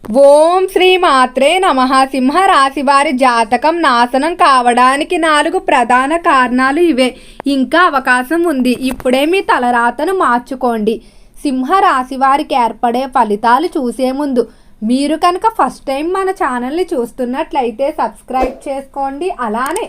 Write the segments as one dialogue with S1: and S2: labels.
S1: ఓం శ్రీ మాత్రే నమః. సింహరాశి వారి జాతకం నాశనం కావడానికి 4 ప్రధాన కారణాలు ఇవే. ఇంకా అవకాశం ఉంది. ఇప్పుడే మీ తలరాతను మార్చుకోండి. సింహరాశి వారికి ఏర్పడే ఫలితాలు చూసే ముందు మీరు కనుక ఫస్ట్ టైం మన ఛానల్ని చూస్తున్నట్లయితే సబ్స్క్రైబ్ చేసుకోండి. అలానే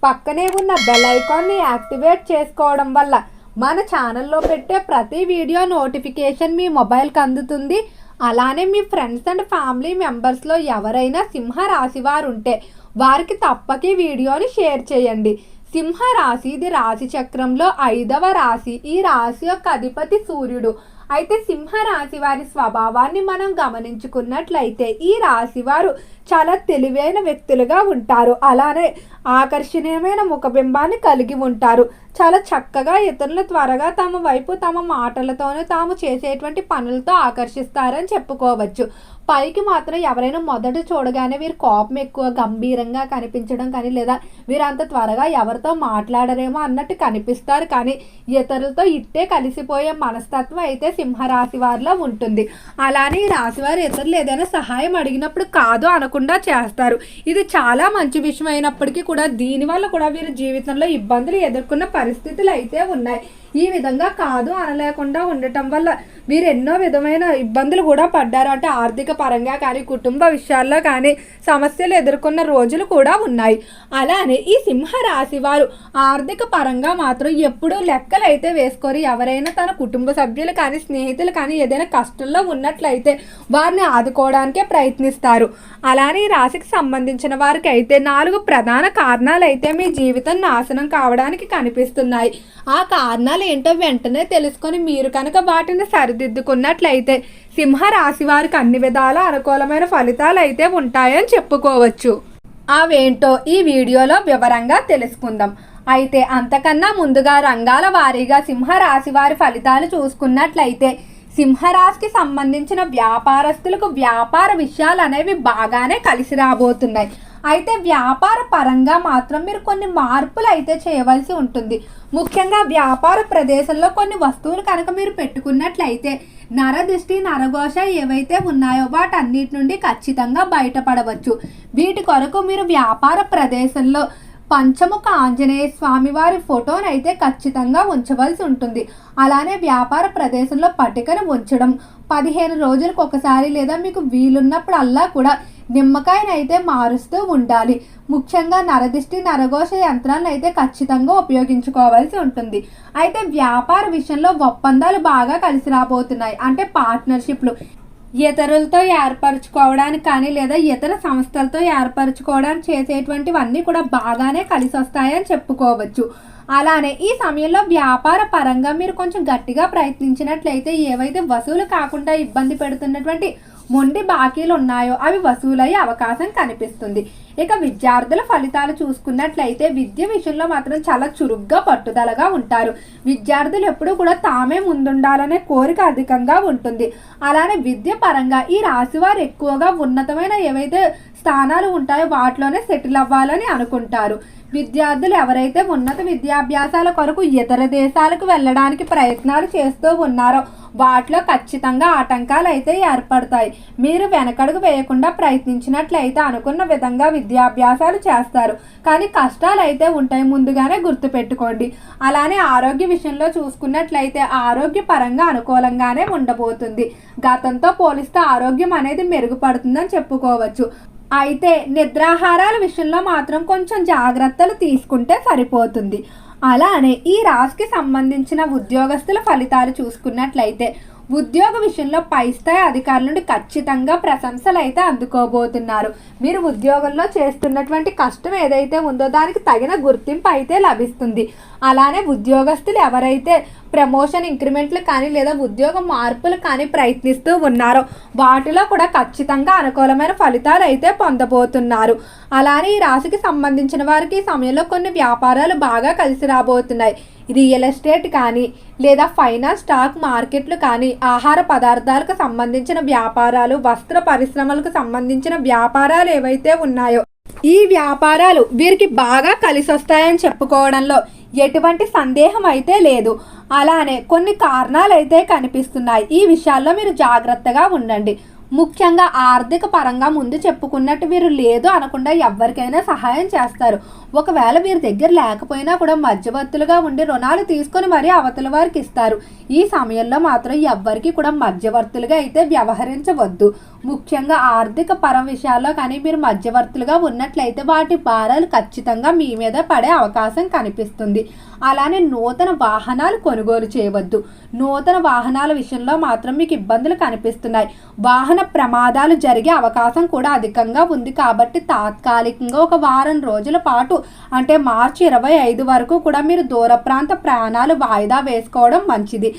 S1: పక్కనే ఉన్న బెల్ ఐకాన్ని యాక్టివేట్ చేసుకోవడం వల్ల మన ఛానల్లో పెట్టే ప్రతి వీడియో నోటిఫికేషన్ మీ మొబైల్కి అందుతుంది. అలానే మీ ఫ్రెండ్స్ అండ్ ఫ్యామిలీ మెంబర్స్లో ఎవరైనా సింహరాశి వారు ఉంటే వారికి తప్పక ఈ వీడియోని షేర్ చేయండి. సింహరాశి ఇది రాశి చక్రంలో 5వ రాశి. ఈ రాశి యొక్క అధిపతి సూర్యుడు. అయితే సింహరాశి వారి స్వభావాన్ని మనం గమనించుకున్నట్లయితే ఈ రాశి వారు చాలా తెలివైన వ్యక్తులుగా ఉంటారు. అలానే ఆకర్షణీయమైన ముఖబింబాన్ని కలిగి ఉంటారు. చాలా చక్కగా ఇతరులు త్వరగా తమ వైపు తమ మాటలతోనే తాము చేసేటువంటి పనులతో ఆకర్షిస్తారని చెప్పుకోవచ్చు. పైకి మాత్రం ఎవరైనా మొదట చూడగానే వీరు కోపం ఎక్కువ గంభీరంగా కనిపించడం కానీ లేదా వీరు అంత త్వరగా ఎవరితో మాట్లాడరేమో అన్నట్టు కనిపిస్తారు. కానీ ఇతరులతో ఇట్టే కలిసిపోయే మనస్తత్వం అయితే సింహరాశి వారిలో ఉంటుంది. అలానే ఈ రాశి వారు ఇతరులు ఏదైనా సహాయం అడిగినప్పుడు కాదు అనకుండా చేస్తారు. ఇది చాలా మంచి విషయం అయినప్పటికీ కూడా దీనివల్ల కూడా వీరి జీవితంలో ఇబ్బందులు ఎదుర్కొన్న పరిస్థితులు అయితే ఉన్నాయి. ఈ విధంగా కాదు అనలేకుండా ఉండటం వల్ల వీరు ఎన్నో విధమైన ఇబ్బందులు కూడా పడ్డారు. అంటే ఆర్థిక పరంగా కానీ కుటుంబ విషయాల్లో కానీ సమస్యలు ఎదుర్కొన్న రోజులు కూడా ఉన్నాయి. అలానే ఈ సింహరాశి వారు ఆర్థిక పరంగా మాత్రం ఎప్పుడూ లెక్కలు అయితే వేసుకోరు. ఎవరైనా తన కుటుంబ సభ్యులు కానీ స్నేహితులు కానీ ఏదైనా కష్టంలో ఉన్నట్లయితే వారిని ఆదుకోవడానికే ప్రయత్నిస్తారు. అలానే ఈ రాశికి సంబంధించిన వారికి అయితే 4 ప్రధాన కారణాలు అయితే మీ జీవితం నాశనం కావడానికి కనిపిస్తున్నాయి. ఆ కారణాలు ఏంటో వెంటనే తెలుసుకొని మీరు కనుక వాటిని సరిదిద్దుకున్నట్లయితే సింహరాశి వారికి అన్ని విధాల అనుకూలమైన ఫలితాలు అయితే ఉంటాయని చెప్పుకోవచ్చు. అవేంటో ఈ వీడియోలో వివరంగా తెలుసుకుందాం. అయితే అంతకన్నా ముందుగా రంగాల వారీగా సింహరాశి వారి ఫలితాలు చూసుకున్నట్లయితే సింహరాశికి సంబంధించిన వ్యాపారస్తులకు వ్యాపార విషయాలు అనేవి బాగానే కలిసి రాబోతున్నాయి. అయితే వ్యాపార పరంగా మాత్రం మీరు కొన్ని మార్పులు అయితే చేయవలసి ఉంటుంది. ముఖ్యంగా వ్యాపార ప్రదేశంలో కొన్ని వస్తువులు కనుక మీరు పెట్టుకున్నట్లయితే నరదృష్టి నరఘోష ఏవైతే ఉన్నాయో వాటన్నిటి నుండి ఖచ్చితంగా బయటపడవచ్చు. వీటి కొరకు మీరు వ్యాపార ప్రదేశంలో పంచముఖ ఆంజనేయ స్వామి వారి ఫోటోను అయితే ఖచ్చితంగా ఉంచవలసి ఉంటుంది. అలానే వ్యాపార ప్రదేశంలో పట్టికను ఉంచడం 15 రోజులకు ఒకసారి లేదా మీకు వీలున్నప్పుడు అల్లా కూడా నిమ్మకాయను అయితే మారుస్తూ ఉండాలి. ముఖ్యంగా నరదిష్టి నరఘోష యంత్రాలను అయితే ఖచ్చితంగా ఉపయోగించుకోవాల్సి ఉంటుంది. అయితే వ్యాపార విషయంలో ఒప్పందాలు బాగా కలిసి రాబోతున్నాయి. అంటే పార్ట్నర్షిప్లు ఇతరులతో ఏర్పరచుకోవడానికి కానీ లేదా ఇతర సంస్థలతో ఏర్పరచుకోవడానికి చేసేటువంటివన్నీ కూడా బాగానే కలిసి వస్తాయని చెప్పుకోవచ్చు. అలానే ఈ సమయంలో వ్యాపార పరంగా మీరు కొంచెం గట్టిగా ప్రయత్నించినట్లయితే ఏవైతే వసూలు కాకుండా ఇబ్బంది పెడుతున్నటువంటి మొండి బాకీలు ఉన్నాయో అవి వసూలయ్యే అవకాశం కనిపిస్తుంది. ఇక విద్యార్థుల ఫలితాలు చూసుకున్నట్లయితే విద్య విషయంలో మాత్రం చాలా చురుగ్గా పట్టుదలగా ఉంటారు. విద్యార్థులు ఎప్పుడూ కూడా తామే ముందుండాలనే కోరిక అధికంగా ఉంటుంది. అలానే విద్య పరంగా ఈ రాశి వారు ఎక్కువగా ఉన్నతమైన ఏవైతే స్థానాలు ఉంటాయో వాటిలోనే సెటిల్ అవ్వాలని అనుకుంటారు. విద్యార్థులు ఎవరైతే ఉన్నత విద్యాభ్యాసాల కొరకు ఇతర దేశాలకు వెళ్ళడానికి ప్రయత్నాలు చేస్తూ ఉన్నారో వాటిలో ఖచ్చితంగా ఆటంకాలు అయితే ఏర్పడతాయి. మీరు వెనకడుగు వేయకుండా ప్రయత్నించినట్లయితే అనుకున్న విధంగా విద్యాభ్యాసాలు చేస్తారు. కానీ కష్టాలు అయితే ఉంటాయి, ముందుగానే గుర్తుపెట్టుకోండి. అలానే ఆరోగ్య విషయంలో చూసుకున్నట్లయితే ఆరోగ్య పరంగా అనుకూలంగానే ఉండబోతుంది. గతంతో పోలిస్తే ఆరోగ్యం అనేది మెరుగుపడుతుందని చెప్పుకోవచ్చు. అయితే నిద్రాహారాల విషయంలో మాత్రం కొంచెం జాగ్రత్తలు తీసుకుంటే సరిపోతుంది. అలానే ఈ రాశికి సంబంధించిన ఉద్యోగస్తుల ఫలితాలు చూసుకున్నట్లయితే ఉద్యోగ విషయంలో పై స్థాయి అధికారుల నుండి ఖచ్చితంగా ప్రశంసలు అయితే అందుకోబోతున్నారు. మీరు ఉద్యోగంలో చేస్తున్నటువంటి కష్టం ఏదైతే ఉందో దానికి తగిన గుర్తింపు అయితే లభిస్తుంది. అలానే ఉద్యోగస్తులు ఎవరైతే ప్రమోషన్ ఇంక్రిమెంట్లు కానీ లేదా ఉద్యోగ మార్పులు కానీ ప్రయత్నిస్తూ ఉన్నారో వాటిలో కూడా ఖచ్చితంగా అనుకూలమైన ఫలితాలు అయితే పొందబోతున్నారు. అలానే ఈ రాశికి సంబంధించిన వారికి ఈ సమయంలో కొన్ని వ్యాపారాలు బాగా కలిసి రాబోతున్నాయి. రియల్ ఎస్టేట్ కానీ లేదా ఫైనాన్స్ స్టాక్ మార్కెట్లు కానీ ఆహార పదార్థాలకు సంబంధించిన వ్యాపారాలు వస్త్ర పరిశ్రమలకు సంబంధించిన వ్యాపారాలు ఏవైతే ఉన్నాయో ఈ వ్యాపారాలు వీరికి బాగా కలిసి వస్తాయని చెప్పుకోవడంలో ఎటువంటి సందేహం అయితే లేదు. అలానే కొన్ని కారణాలు అయితే కనిపిస్తున్నాయి. ఈ విషయాల్లో మీరు జాగ్రత్తగా ఉండండి. ముఖ్యంగా ఆర్థిక పరంగా ముందు చెప్పుకున్నట్టు వీరు లేదు అనకుండా ఎవరికైనా సహాయం చేస్తారు. ఒకవేళ వీరి దగ్గర లేకపోయినా కూడా మధ్యవర్తులుగా ఉండి రుణాలు తీసుకొని మరీ అవతల వారికి ఇస్తారు. ఈ సమయంలో మాత్రం ఎవ్వరికి కూడా మధ్యవర్తులుగా అయితే వ్యవహరించవద్దు. ముఖ్యంగా ఆర్థిక పరం విషయాల్లో కానీ మీరు మధ్యవర్తులుగా ఉన్నట్లయితే వాటి భారాలు ఖచ్చితంగా మీ మీద పడే అవకాశం కనిపిస్తుంది. అలానే నూతన వాహనాలు కొనుగోలు చేయవద్దు. నూతన వాహనాల విషయంలో మాత్రం మీకు ఇబ్బందులు కనిపిస్తున్నాయి. వాహన ప్రమాదాలు జరిగే అవకాశం కూడా అధికంగా ఉంది. కాబట్టి తాత్కాలికంగా ఒక వారం రోజుల పాటు అంటే మార్చి 25 వరకు కూడా మీరు దూర ప్రాంత ప్రయాణాలు వాయిదా వేసుకోవడం మంచిది.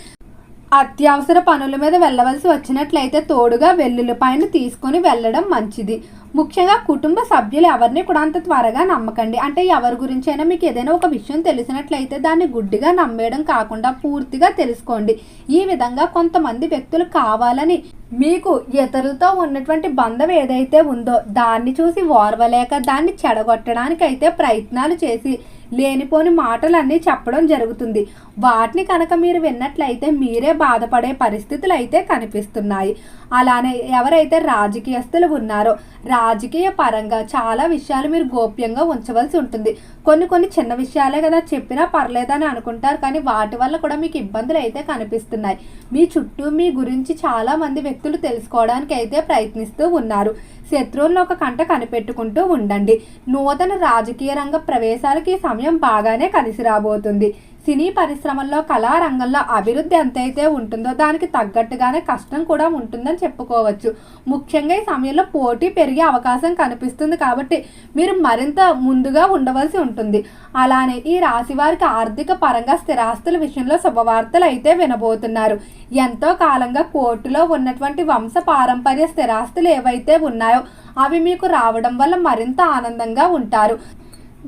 S1: అత్యవసర పనుల మీద వెళ్ళవలసి వచ్చినట్లయితే తోడుగా వెల్లుల్లిపాయను తీసుకొని వెళ్ళడం మంచిది. ముఖ్యంగా కుటుంబ సభ్యులు ఎవరిని కూడా అంత త్వరగా నమ్మకండి. అంటే ఎవరి గురించి అయినా మీకు ఏదైనా ఒక విషయం తెలిసినట్లయితే దాన్ని గుడ్డిగా నమ్మేయడం కాకుండా పూర్తిగా తెలుసుకోండి. ఈ విధంగా కొంతమంది వ్యక్తులు కావాలని మీకు ఇతరులతో ఉన్నటువంటి బంధం ఏదైతే ఉందో దాన్ని చూసి ఓర్వలేక దాన్ని చెడగొట్టడానికి అయితే ప్రయత్నాలు చేసి లేనిపోని మాటలన్నీ చెప్పడం జరుగుతుంది. వాటిని కనుక మీరు విన్నట్లయితే మీరే బాధపడే పరిస్థితులు అయితే కనిపిస్తున్నాయి. అలానే ఎవరైతే రాజకీయస్తులు ఉన్నారో రాజకీయ పరంగా చాలా విషయాలు మీరు గోప్యంగా ఉంచవలసి ఉంటుంది. కొన్ని చిన్న విషయాలే కదా చెప్పినా పర్లేదని అనుకుంటారు, కానీ వాటి వల్ల కూడా మీకు ఇబ్బందులు అయితే కనిపిస్తున్నాయి. మీ చుట్టూ మీ గురించి చాలా మంది వ్యక్తులు తెలుసుకోవడానికి అయితే ప్రయత్నిస్తూ ఉన్నారు. శత్రువులను ఒక కంట కనిపెట్టుకుంటూ ఉండండి. నూతన రాజకీయ రంగ ప్రవేశాలకి ఈ సమయం బాగానే కలిసి రాబోతుంది. సినీ పరిశ్రమల్లో కళారంగంలో అభివృద్ధి ఎంతైతే ఉంటుందో దానికి తగ్గట్టుగానే కష్టం కూడా ఉంటుందని చెప్పుకోవచ్చు. ముఖ్యంగా ఈ సమయంలో పోటీ పెరిగే అవకాశం కనిపిస్తుంది. కాబట్టి మీరు మరింత ముందుగా ఉండవలసి ఉంటుంది. అలానే ఈ రాశి వారికి ఆర్థిక పరంగా స్థిరాస్తుల విషయంలో శుభవార్తలు అయితే వినబోతున్నారు. ఎంతో కాలంగా కోర్టులో ఉన్నటువంటి వంశ పారంపర్య స్థిరాస్తులు ఏవైతే ఉన్నాయో అవి మీకు రావడం వల్ల మరింత ఆనందంగా ఉంటారు.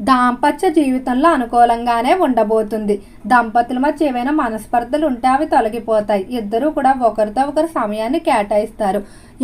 S1: దాంపత్య జీవితంలో అనుకూలంగానే ఉండబోతుంది. దంపతుల మధ్య ఏవైనా మనస్పర్ధలు ఉంటే అవి తొలగిపోతాయి. ఇద్దరూ కూడా ఒకరితో ఒకరు సమయాన్ని కేటాయిస్తారు.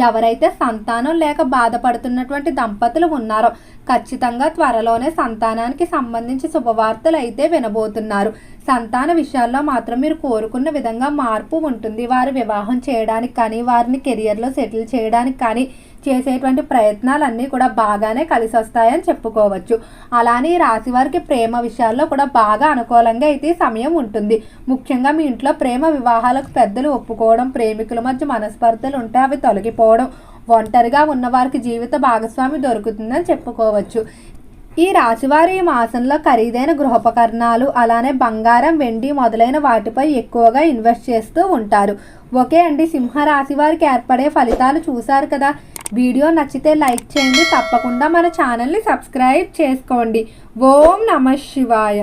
S1: ఎవరైతే సంతానం లేక బాధపడుతున్నటువంటి దంపతులు ఉన్నారో ఖచ్చితంగా త్వరలోనే సంతానానికి సంబంధించి శుభవార్తలు అయితే వినబోతున్నారు. సంతాన విషయాల్లో మాత్రం మీరు కోరుకున్న విధంగా మార్పు ఉంటుంది. వారి వివాహం చేయడానికి కానీ వారిని కెరియర్లో సెటిల్ చేయడానికి కానీ చేసేటువంటి ప్రయత్నాలన్నీ కూడా బాగానే కలిసి వస్తాయని చెప్పుకోవచ్చు. అలానే ఈ రాశి వారికి ప్రేమ విషయాల్లో కూడా బాగా అనుకూలంగా అయితే సమయం ఉంటుంది. ముఖ్యంగా మీ ఇంట్లో ప్రేమ వివాహాలకు పెద్దలు ఒప్పుకోవడం, ప్రేమికుల మధ్య మనస్పర్ధలు ఉంటే అవి తొలగిపోవడం, ఒంటరిగా ఉన్న వారికి జీవిత భాగస్వామి దొరుకుతుందని చెప్పుకోవచ్చు. ఈ రాశివారి ఈ మాసంలో ఖరీదైన గృహోపకరణాలు అలానే బంగారం, వెండి మొదలైన వాటిపై ఎక్కువగా ఇన్వెస్ట్ చేస్తూ ఉంటారు. ఓకే అండి, సింహరాశి వారికి ఏర్పడే ఫలితాలు చూశారు కదా. వీడియో నచ్చితే లైక్ చేయండి. తప్పకుండా మన ఛానల్ని సబ్స్క్రైబ్ చేసుకోండి. ఓం నమః శివాయ.